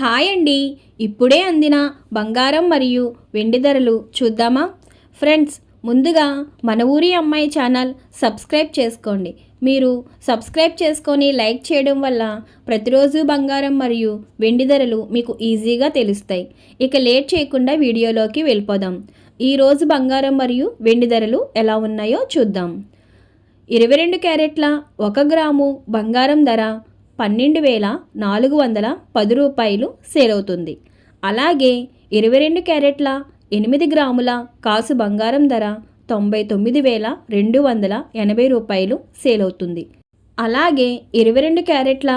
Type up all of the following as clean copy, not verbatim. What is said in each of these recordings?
Hi అండి. ఇప్పుడే అందిన బంగారం మరియు వెండి ధరలు చూద్దామా? ఫ్రెండ్స్, ముందుగా మన ఊరి అమ్మాయి ఛానల్ సబ్స్క్రైబ్ చేసుకోండి. మీరు సబ్స్క్రైబ్ చేసుకొని లైక్ చేయడం వల్ల ప్రతిరోజు బంగారం మరియు వెండి ధరలు మీకు ఈజీగా తెలుస్తాయి. ఇక లేట్ చేయకుండా వీడియోలోకి వెళ్ళిపోదాం. ఈరోజు బంగారం మరియు వెండి ధరలు ఎలా ఉన్నాయో చూద్దాం. 22 క్యారెట్ల 1 గ్రాము బంగారం ధర 12,410 రూపాయలు సేల్ అవుతుంది. అలాగే 22 క్యారెట్ల 8 గ్రాముల కాసు బంగారం ధర 99,280 రూపాయలు సేల్ అవుతుంది. అలాగే 22 క్యారెట్ల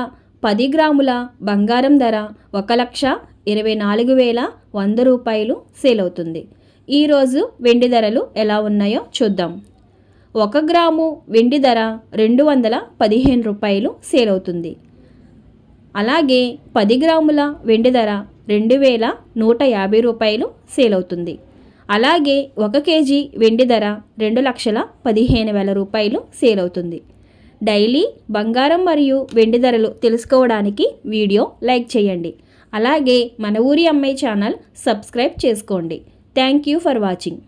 10 గ్రాముల బంగారం ధర 1,24,100 రూపాయలు సేల్ అవుతుంది. ఈరోజు వెండి ధరలు ఎలా ఉన్నాయో చూద్దాం. 1 గ్రాము వెండి ధర 215 రూపాయలు సేల్ అవుతుంది. అలాగే 10 గ్రాముల వెండి ధర 2,150 రూపాయలు సేల్ అవుతుంది. అలాగే 1 కేజీ వెండి ధర 2,15,000 రూపాయలు సేల్ అవుతుంది. డైలీ బంగారం మరియు వెండి ధరలు తెలుసుకోవడానికి వీడియో లైక్ చేయండి. అలాగే మన ఊరి అమ్మాయి ఛానల్ సబ్స్క్రైబ్ చేసుకోండి. Thank you for watching.